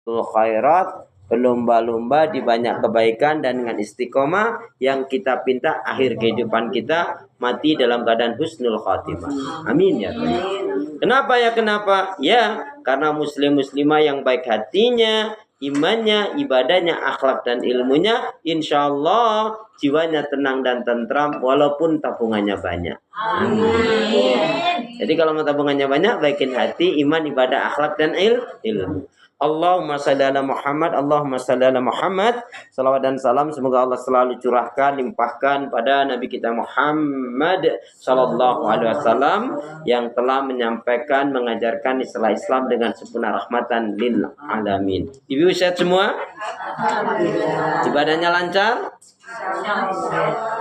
khairat, berlomba-lomba di banyak kebaikan dan dengan istiqomah yang kita pinta akhir kehidupan kita mati dalam keadaan husnul khatimah. Amin ya Rabbi. Kenapa ya? Kenapa? Ya, karena muslim-muslimah yang baik hatinya, imannya, ibadahnya, akhlak dan ilmunya, insya Allah jiwanya tenang dan tentram walaupun tabungannya banyak. Amin. Jadi kalau mau tabungannya banyak, baikin hati, iman, ibadah, akhlak dan ilmu. Allahumma salli ala Muhammad, Allahumma salli ala Muhammad. Salawat dan salam semoga Allah selalu curahkan, limpahkan pada Nabi kita Muhammad sallallahu alaihi wasallam yang telah menyampaikan, mengajarkan istilah Islam dengan sempurna rahmatan lil alamin. Ibu sehat semua? Ibadahnya lancar?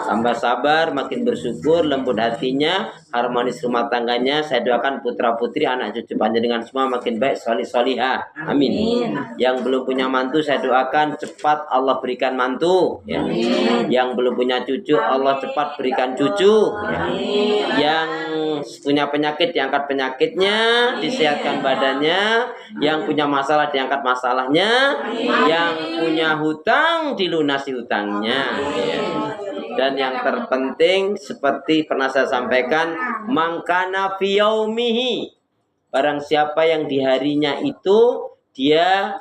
Tambah sabar, makin bersyukur, lembut hatinya, harmonis rumah tangganya. Saya doakan putra putri, anak cucu panjenengan semua makin baik, solihah. Amin. Yang belum punya mantu, saya doakan cepat Allah berikan mantu. Ya. Yang belum punya cucu, Allah cepat berikan cucu. Ya. Yang punya penyakit, diangkat penyakitnya, disehatkan badannya. Yang punya masalah, diangkat masalahnya. Yang punya hutang, dilunasi hutangnya. Ya. Dan yang terpenting seperti pernah saya sampaikan, mangkana fi yaumihi, barang siapa yang di harinya itu dia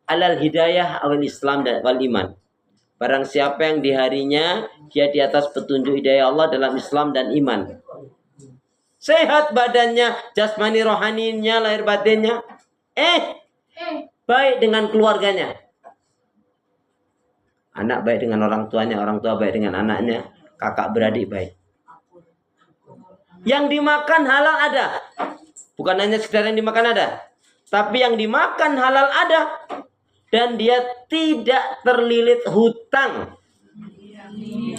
alal hidayah awal Islam dan wal iman. Barang siapa yang di harinya dia di atas petunjuk hidayah Allah dalam Islam dan iman. Sehat badannya, jasmani rohaninya, lahir batinnya. Baik dengan keluarganya. Anak baik dengan orang tuanya, orang tua baik dengan anaknya, kakak beradik baik. Yang dimakan halal ada. Bukan hanya sekedar yang dimakan ada, tapi yang dimakan halal ada. Dan dia tidak terlilit hutang.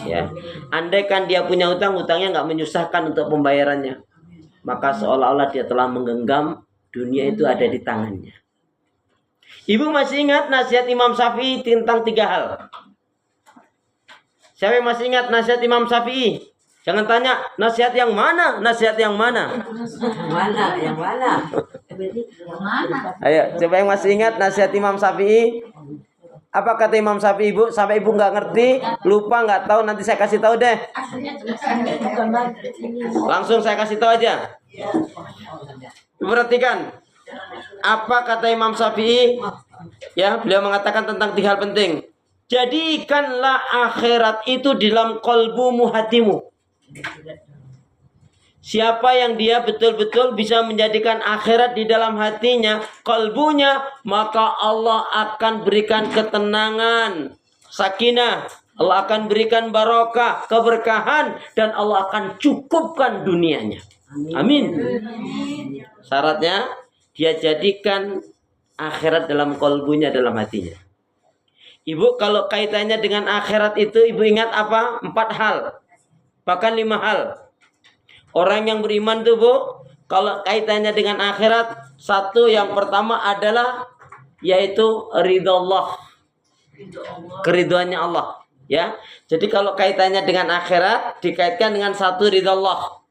Ya. Andaikan dia punya hutang, hutangnya nggak menyusahkan untuk pembayarannya, maka seolah-olah dia telah menggenggam dunia itu ada di tangannya. Ibu masih ingat nasihat Imam Syafi'i tentang 3 hal? Siapa yang masih ingat nasihat Imam Syafi'i? Jangan tanya nasihat yang mana, nasihat yang mana. Yang mana? Ayo, coba yang masih ingat nasihat Imam Syafi'i. Apa kata Imam Syafi'i, Ibu? Sampai Ibu nggak ngerti, lupa, nggak tahu, nanti saya kasih tahu deh. Langsung saya kasih tahu aja. Perhatikan. Apa kata Imam Syafi'i? Ya, beliau mengatakan tentang 3 hal penting. Jadikanlah akhirat itu di dalam kolbumu, hatimu. Siapa yang dia betul-betul bisa menjadikan akhirat di dalam hatinya, kolbunya, maka Allah akan berikan ketenangan, sakinah. Allah akan berikan barokah, keberkahan, dan Allah akan cukupkan dunianya. Amin. Syaratnya dia jadikan akhirat dalam kolbunya, dalam hatinya. Ibu kalau kaitannya dengan akhirat itu, ibu ingat apa? 4 hal. Bahkan 5 hal. Orang yang beriman tuh, Bu, kalau kaitannya dengan akhirat, 1 yang pertama adalah yaitu ridha Allah. Keridhaannya Allah, ya. Jadi kalau kaitannya dengan akhirat dikaitkan dengan 1 ridha Allah.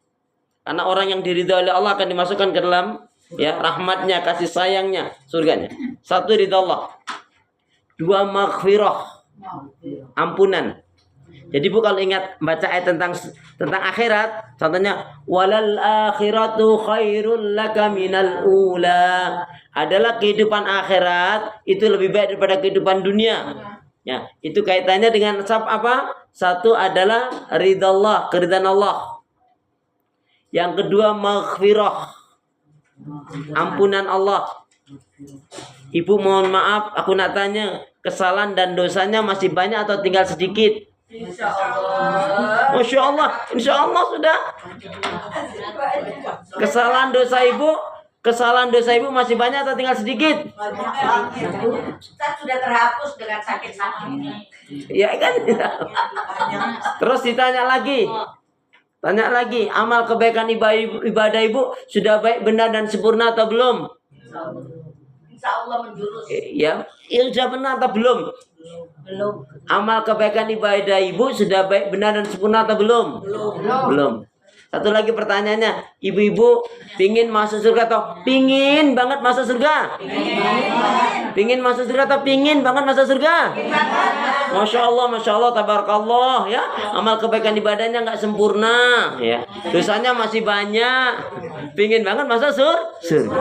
Karena orang yang diridhai oleh Allah akan dimasukkan ke dalam ya rahmatnya, kasih sayangnya, surganya. 1 ridha Allah. 2 maghfirah, ampunan. Jadi Bu kalau ingat baca ayat tentang akhirat, contohnya walal akhiratu khairul laka minal ula. Adalah kehidupan akhirat itu lebih baik daripada kehidupan dunia. Ya, itu kaitannya dengan apa? 1 adalah ridha Allah, keridhaan Allah. Yang kedua maghfirah, ampunan Allah. Ibu mohon maaf, aku nak tanya, kesalahan dan dosanya masih banyak atau tinggal sedikit? Insya Allah. Masya Allah, insya Allah sudah. Kesalahan dosa ibu masih banyak atau tinggal sedikit? Kita sudah terhapus dengan sakit-sakitnya. Ya kan? Terus ditanya lagi. Tanya lagi, amal kebaikan ibadah ibu sudah baik, benar dan sempurna atau belum? Insya Allah menjurus. Ya, sudah benar atau belum? Belum. Amal kebaikan ibadah ibu sudah baik, benar dan sempurna atau belum? Belum. Satu lagi pertanyaannya, ibu-ibu pingin masuk surga atau pingin banget masuk surga? Pingin masuk surga atau pingin banget masuk surga? Masya Allah, tabarakallah ya. Amal kebaikan ibadahnya nggak sempurna ya. Dosanya masih banyak. Pingin banget masuk surga.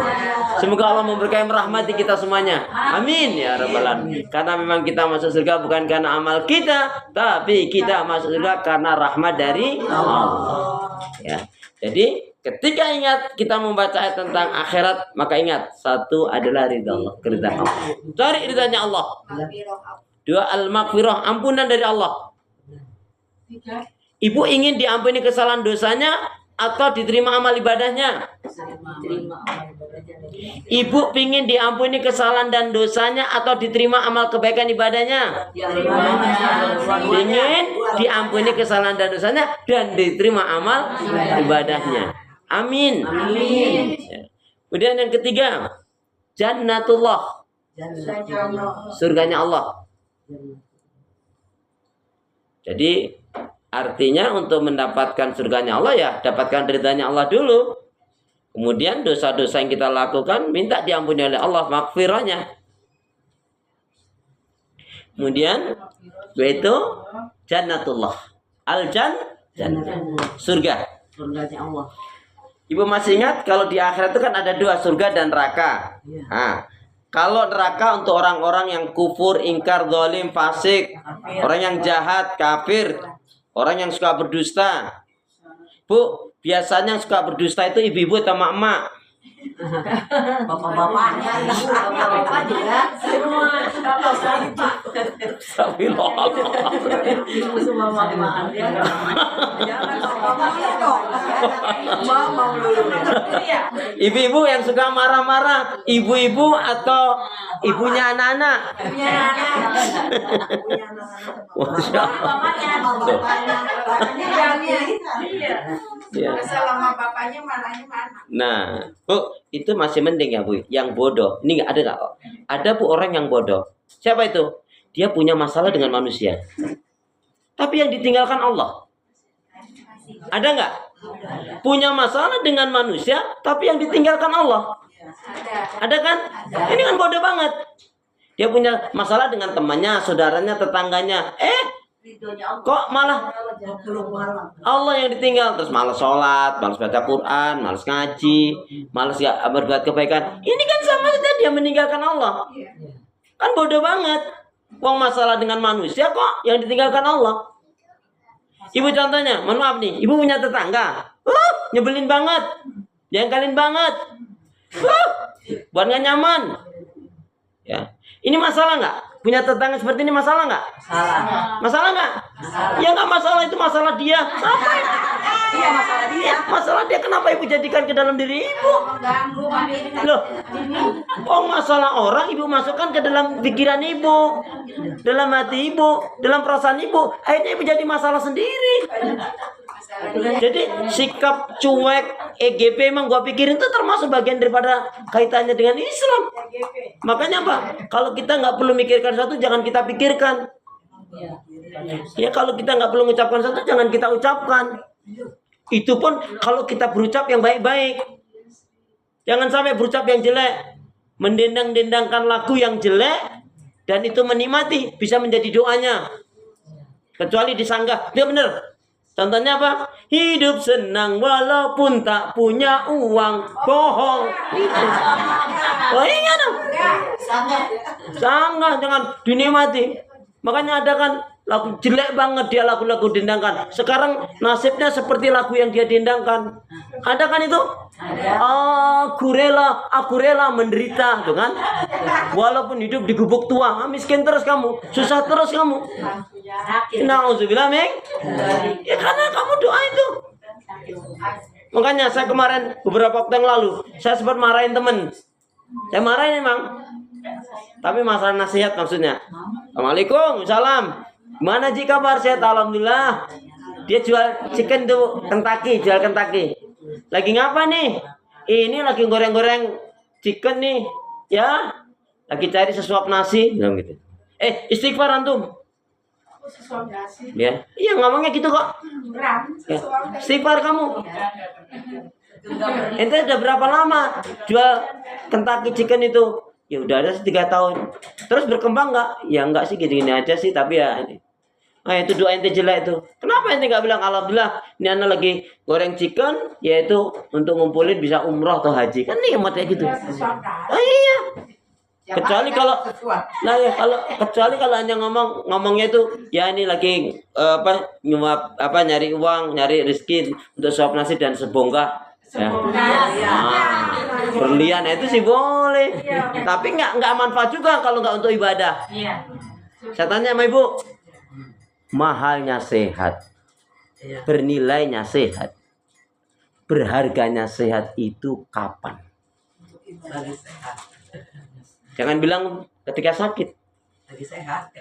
Semoga Allah memberkahi merahmati kita semuanya. Amin ya rabbal alamin. Karena memang kita masuk surga bukan karena amal kita, tapi kita masuk surga karena rahmat dari Allah. Ya. Jadi ketika ingat kita membaca ayat tentang akhirat, maka ingat satu adalah ridha Allah, keridhaan Allah. Cari ridhanya Allah. Dua, al-maghfirah, ampunan dari Allah. Ibu ingin diampuni kesalahan dosanya atau diterima amal ibadahnya? Ibu ingin diampuni kesalahan dan dosanya atau diterima amal kebaikan ibadahnya? Ingin diampuni kesalahan dan dosanya dan diterima amal ibadahnya. Amin. Kemudian yang ketiga, jannatullah, surganya Allah. Jadi artinya untuk mendapatkan surganya Allah ya dapatkan ridhanya Allah dulu. Kemudian dosa-dosa yang kita lakukan minta diampuni oleh Allah, maghfirahnya. Kemudian yaitu jannatullah, surga. Surganya Allah. Ibu masih ingat kalau di akhirat itu kan ada dua, surga dan neraka. Nah, kalau neraka untuk orang-orang yang kufur, ingkar, zalim, fasik, orang yang jahat, kafir, orang yang suka berdusta. Bu, biasanya yang suka berdusta itu ibu-ibu atau emak-emak? Bapak-bapaknya, bapak-bapak juga semua semua mama dia. Jangan bapaknya dong. Mama dulu. Ibu-ibu yang suka marah-marah, ibu-ibu atau ibunya anak-anak? Ibunya anak. Ya. Selama bapaknya marahnya mana? Nah, Bu, itu masih mending ya, Bu. Yang bodoh. Ini nggak ada nggak? Ada Bu orang yang bodoh. Siapa itu? Dia punya masalah dengan manusia. Tapi yang ditinggalkan Allah. Ada nggak? Punya masalah dengan manusia, tapi yang ditinggalkan Allah. Ada kan? Ini kan bodoh banget. Dia punya masalah dengan temannya, saudaranya, tetangganya. Kok malah Allah yang ditinggal, terus malas sholat, malas baca Quran, malas ngaji, malas gak berbuat kebaikan. Ini kan sama saja dia meninggalkan Allah. Kan bodoh banget. Wong masalah dengan manusia kok yang ditinggalkan Allah. Ibu contohnya, mohon maaf nih, ibu punya tetangga, nyebelin banget, jengkelin banget, buat nggak nyaman. Ya, ini masalah nggak? Punya tetangga seperti ini masalah nggak? Masalah nggak? Ya nggak masalah, itu masalah dia. Apa? Iya, masalah dia. Masalah dia, kenapa ibu jadikan ke dalam diri ibu? Loh, masalah orang ibu masukkan ke dalam pikiran ibu, dalam hati ibu, dalam perasaan ibu. Akhirnya ibu jadi masalah sendiri. Jadi sikap cuek, EGP emang gua pikirin itu termasuk bagian daripada kaitannya dengan Islam. Makanya apa? Kalau kita nggak perlu mikirkan satu, jangan kita pikirkan. Ya kalau kita nggak perlu mengucapkan satu, jangan kita ucapkan. Itu pun kalau kita berucap yang baik-baik. Jangan sampai berucap yang jelek, mendendang-dendangkan lagu yang jelek, dan itu menikmati bisa menjadi doanya. Kecuali disanggah, dia benar. Contohnya apa? Hidup senang walaupun tak punya uang. Bohong. Oh iya dong. Sangat jangan dinikmati. Makanya ada kan lagu jelek banget dia, lagu-lagu dendangkan. Sekarang nasibnya seperti lagu yang dia dendangkan. Ada kan itu? Aku rela menderita, tuh kan? Walaupun hidup di gubuk tua, miskin terus kamu, susah terus kamu. Nauzubillah min. Ya karena kamu doa itu. Makanya saya kemarin beberapa waktu yang lalu saya sempat marahin temen. Saya marahin emang. Tapi masalah nasihat maksudnya. Assalamualaikum, salam. Gimana Ji kabar? Sehat alhamdulillah. Dia jual chicken tuh, jual Kentucky. Lagi ngapa nih? Ini lagi goreng-goreng chicken nih. Ya. Lagi cari sesuap nasi, bilang gitu. Istighfar antum. Ya. Iya ngomongnya gitu kok. Ya. Istighfar kamu. Ente udah berapa lama jual Kentucky chicken itu? Ya udah ada 3 tahun. Terus berkembang nggak? Ya enggak sih, gini-gini aja sih, tapi ya ini. Nah itu doa ente jelek itu. Kenapa ente nggak bilang alhamdulillah ini anak lagi goreng chicken, yaitu untuk ngumpulin bisa umroh atau haji, kan nikmat kayak gitu. Oh iya. Kecuali kalau nah ya kecuali kalau hanya ngomongnya itu ya ini lagi nyari uang, nyari rezeki untuk suap nasi dan sebongkah. Ya. Nah, berlian itu sih boleh, tapi nggak manfaat juga kalau nggak untuk ibadah. Saya tanya sama ibu, mahalnya sehat, bernilainya sehat, berharganya sehat itu kapan? Jangan bilang ketika sakit. Lagi sehat.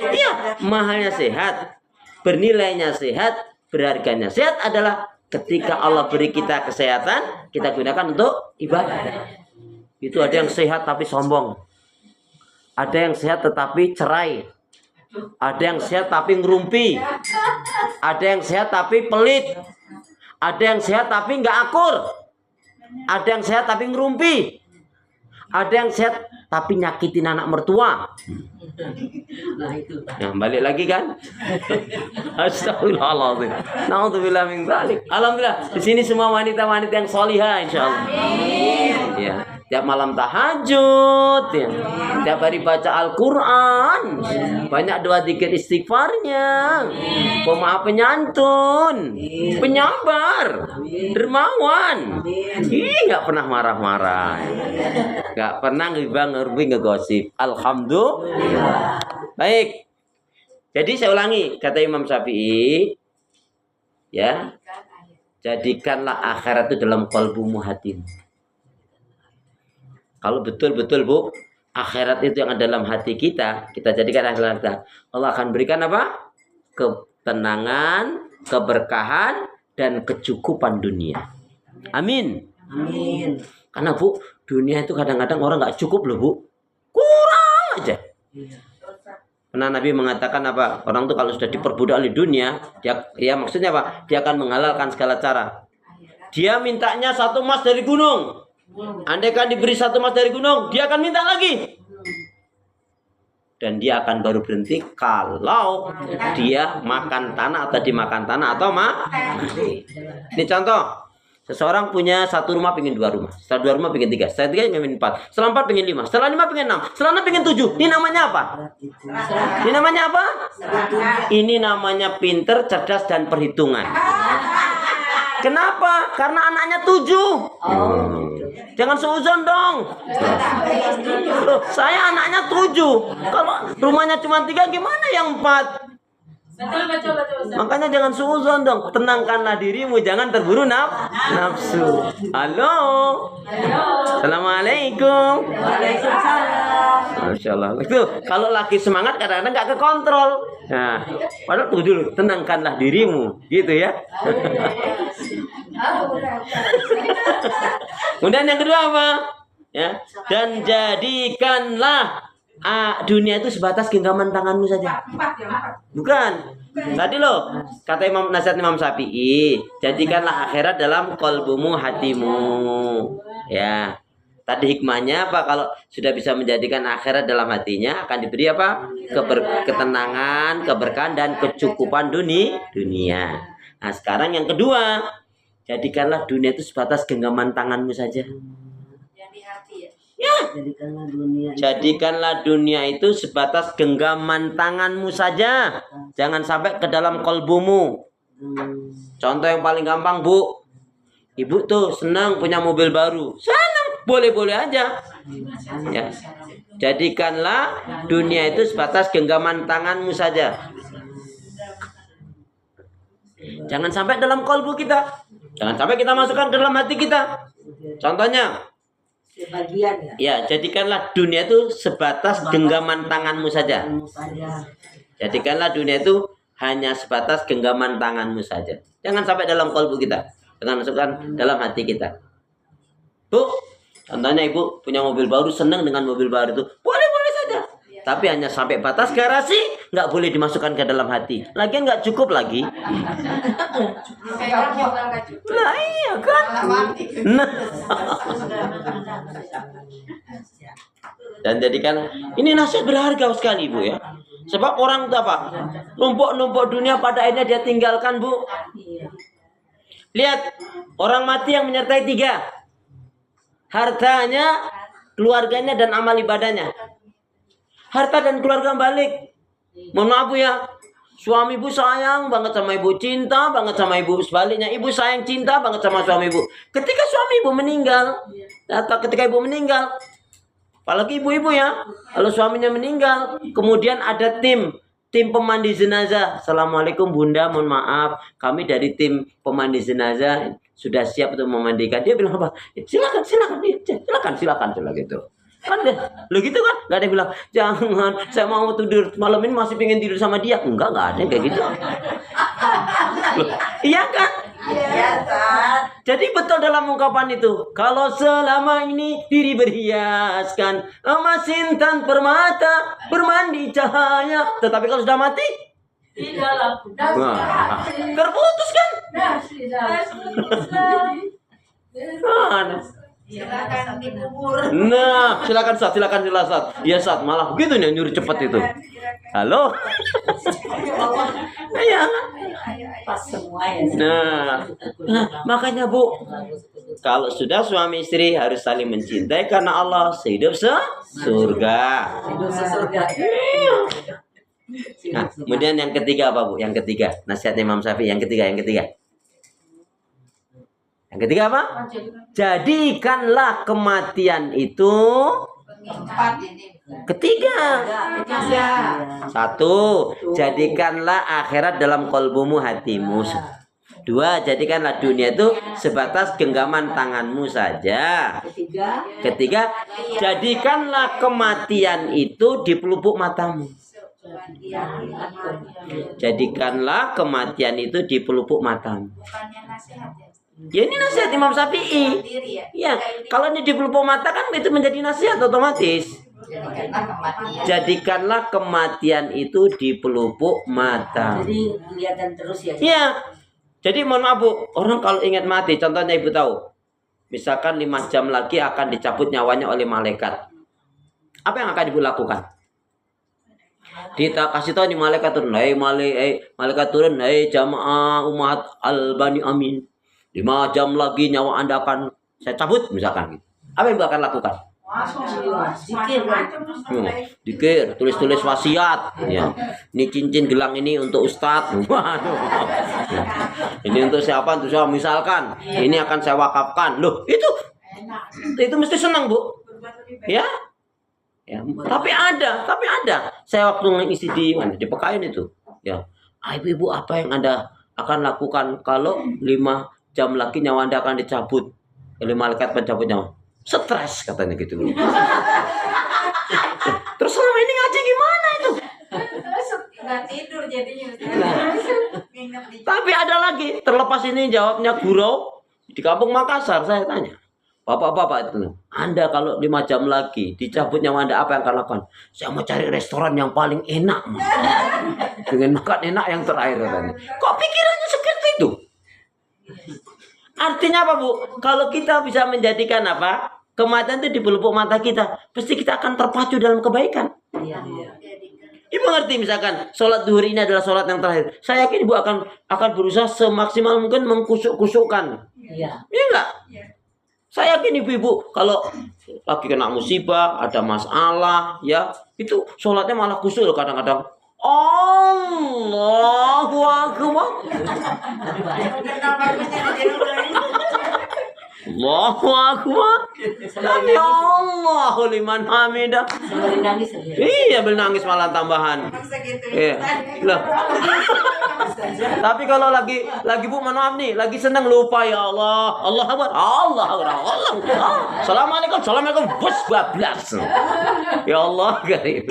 Iya, mahalnya sehat, bernilainya sehat, berharganya sehat adalah ketika Allah beri kita kesehatan, kita gunakan untuk ibadah. Itu ada yang sehat tapi sombong. Ada yang sehat tetapi cerai. Ada yang sehat tapi ngerumpi. Ada yang sehat tapi pelit. Ada yang sehat tapi nggak akur. Ada yang sehat tapi ngerumpi. Ada yang sehat tapi nyakitin anak mertua. Nah itu. Nah, balik lagi kan? Astagfirullahaladzim. Nauzubillah min dzalik. Alhamdulillah, di sini semua wanita-wanita yang solihah insyaallah. Amin. Ya, tiap malam tahajud, ya. Tiap hari baca Al-Qur'an. Banyak doa zikir istighfarnya. Pemaaf penyantun, penyabar, dermawan. Ih, enggak pernah marah-marah. Enggak pernah ngegosip. Alhamdulillah. Baik. Jadi saya ulangi kata Imam Syafi'i, ya, jadikanlah akhirat itu dalam qalbumu, hatimu. Kalau betul-betul Bu, akhirat itu yang ada dalam hati kita, kita jadikan akhirat kita, Allah akan berikan apa? Ketenangan, keberkahan, dan kecukupan dunia. Amin. Amin. Karena Bu, dunia itu kadang-kadang orang nggak cukup loh Bu, kurang aja. Karena Nabi mengatakan apa? Orang tuh kalau sudah diperbudak oleh dunia, dia maksudnya apa? Dia akan menghalalkan segala cara. Dia mintanya 1 emas dari gunung. Andai kan diberi 1 emas dari gunung, dia akan minta lagi. Dan dia akan baru berhenti kalau dia makan tanah atau dimakan tanah atau mati. Ini contoh. Seseorang punya 1 rumah pengen 2 rumah. Setelah 2 rumah pengen 3. Setelah 3 pengen 4. Setelah 4 pengen 5. Setelah 5 pengen 6. Setelah 6 pengen 7. Ini namanya apa? Ini namanya apa? Ini namanya pinter, cerdas, dan perhitungan. Kenapa? Karena anaknya 7. Jangan seuzon dong. Loh, saya anaknya 7. Kalau rumahnya cuma 3, gimana yang 4? Betul. Makanya jangan suuzon dong. Tenangkanlah dirimu, jangan terburu nafsu. Halo. Assalamualaikum. Waalaikumsalam. Masya Allah. Itu kalau lagi semangat kadang-kadang nggak kekontrol. Nah, padahal tuh dulu, tenangkanlah dirimu, gitu ya. Kemudian yang kedua apa? Ya, dan jadikanlah dunia itu sebatas genggaman tanganmu saja. Bukan. Tadi loh, kata nasihat Imam Syafi'i, jadikanlah akhirat dalam qalbumu, hatimu. Ya. Tadi hikmahnya apa? Kalau sudah bisa menjadikan akhirat dalam hatinya, akan diberi apa? Ketenangan, keberkahan, dan kecukupan dunia. Nah, sekarang yang kedua, jadikanlah dunia itu sebatas genggaman tanganmu saja. Ya. Jadikanlah dunia itu sebatas genggaman tanganmu saja. Jangan sampai ke dalam kolbumu. Contoh yang paling gampang, Bu. Ibu tuh senang punya mobil baru. Senang, boleh-boleh aja. Ya. Jadikanlah dunia itu sebatas genggaman tanganmu saja. Jangan sampai dalam kolbu kita. Jangan sampai kita masukkan ke dalam hati kita. Contohnya, sebagian ya, jadikanlah dunia itu sebatas genggaman tanganmu saja. Jadikanlah dunia itu hanya sebatas genggaman tanganmu saja. Jangan sampai dalam kalbu kita. Jangan masukkan dalam hati kita. Bu, contohnya ibu punya mobil baru, senang dengan mobil baru itu. Boleh-boleh saja. Tapi hanya sampai batas garasi, nggak boleh dimasukkan ke dalam hati. Lagian nggak cukup lagi. Nah iya kan. Nah. Dan jadikan ini nasihat berharga sekali Bu ya. Sebab orang itu apa? Numpuk-numpuk dunia pada akhirnya dia tinggalkan Bu. Iya. Lihat orang mati yang menyertai 3. Hartanya, keluarganya dan amal ibadahnya. Harta dan keluarga balik. Mohon maaf Bu ya. Suami ibu sayang banget sama ibu, cinta banget sama ibu. Sebaliknya ibu sayang cinta banget sama suami ibu. Ketika suami ibu meninggal, atau ketika ibu meninggal, apalagi ibu-ibu ya, kalau suaminya meninggal, kemudian ada tim pemandi jenazah. Assalamualaikum Bunda, mohon maaf, kami dari tim pemandi jenazah sudah siap untuk memandikan. Dia bilang apa? Silakan, gitu. Kan lo gitu kan, nggak ada yang bilang jangan, saya mau tidur malam ini masih pengen tidur sama dia. Enggak ada yang kayak gitu. Loh, iya kan? Iya, Ustaz. Jadi betul dalam ungkapan itu, kalau selama ini diri berhiaskan emas intan permata bermandi cahaya, tetapi kalau sudah mati terputus kan? Silakan dikubur. Nah, silakan Sat. Iya Sat, malah begitu nih nyuruh cepet itu. Halo. Iya. Pas semua ya. Nah, makanya Bu, kalau sudah suami istri harus saling mencintai karena Allah sehidup surga. Hidup sesurga. Nah, kemudian yang ketiga apa Bu? Yang ketiga, nasihat Imam Syafi'i yang ketiga. Yang ketiga apa? Jadikanlah kematian itu ketiga. Satu, jadikanlah akhirat dalam kolbumu, hatimu. 2, jadikanlah dunia itu sebatas genggaman tanganmu saja. Ketiga, jadikanlah kematian itu di pelupuk matamu. Jadikanlah kematian itu di pelupuk matamu. Ya ini nasihat Imam Syafi'i. Ya, kalau ini di pelupuk mata kan itu menjadi nasihat otomatis. Jadikanlah kematian itu di pelupuk mata. Jadi kelihatan terus ya. Iya. Jadi mohon maaf Bu, orang kalau ingat mati, contohnya Ibu tahu, misalkan 5 jam lagi akan dicabut nyawanya oleh malaikat. Apa yang akan Ibu lakukan? Kita kasih tahu nih malaikat turun, malaikat turun, jamaah umat Al-Bani Amin. 5 jam lagi nyawa Anda akan saya cabut misalkan. Apa yang Ibu akan lakukan? Dikir, tulis-tulis wasiat. Ya. Ini cincin gelang ini untuk Ustadz. Waduh. Ini untuk siapa? Untuk siapa? Misalkan ini akan saya wakafkan. Loh, itu mesti senang Bu. Ya. Ya, tapi ada. Saya waktu ngisi di mana? Di Pekayon itu. Ya. Ibu-ibu apa yang Anda akan lakukan kalau 5 jam lagi nyawa Anda akan dicabut oleh malaikat pencabut nyawa? Stres katanya gitu. Terus selama ini ngaji gimana itu? Nggak tidur jadinya. Tapi ada lagi, terlepas ini jawabnya gurau di kampung Makassar. Saya tanya, bapak-bapak itu, Anda kalau 5 jam lagi dicabut nyawa Anda, apa yang akan lakukan? Saya mau cari restoran yang paling enak, dengan makan enak yang terakhir katanya. Kok pikirannya seperti itu? Artinya apa Bu? Kalau kita bisa menjadikan apa? Kematian itu di pelupuk mata kita, pasti kita akan terpacu dalam kebaikan. Ibu ngerti misalkan sholat duhur ini adalah sholat yang terakhir. Saya yakin Ibu akan berusaha semaksimal mungkin mengkusuk-kusukkan. Iya enggak? Saya yakin ibu-ibu kalau lagi kena musibah, ada masalah, ya itu sholatnya malah kusuk loh kadang-kadang. Allahu Akbar. Allahu Akbar. Sami Allahu liman hamidah. Iya, bernangis malah tambahan. Iya. Loh. Tapi kalau lagi Bu, mohon maaf nih, lagi senang lupa ya Allah. Allah Akbar. Assalamualaikum. Bos bablas. Ya Allah karim.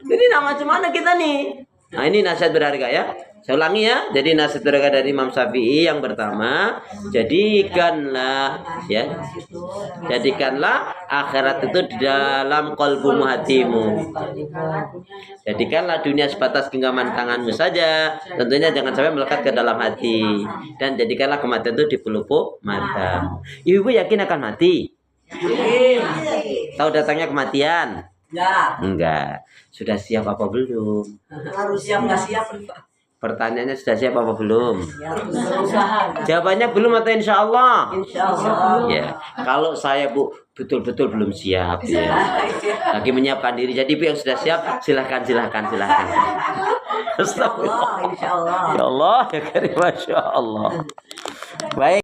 Jadi macam mana kita nih? Nah, ini nasihat berharga ya. Saya ulangi ya. Jadi nasihat berharga dari Imam Syafi'i yang pertama, jadikanlah akhirat itu di dalam qalbumu, hatimu. Jadikanlah dunia sebatas genggaman tanganmu saja. Tentunya jangan sampai melekat ke dalam hati. Dan jadikanlah kematian itu di pelupuk mata. Ibu yakin akan mati? Tahu datangnya kematian? Enggak. Enggak. Sudah siap apa belum? Harus siap nggak siap. Pertanyaannya sudah siap apa belum? Harus berusaha. Jawabannya belum atau insya Allah? Insya Allah. Ya, kalau saya Bu betul-betul belum siap ya. Lagi menyiapkan diri. Jadi Bu yang sudah siap silahkan. Astagfirullah. Insya Allah. Ya Allah ya Karim, Masya Allah. Baik.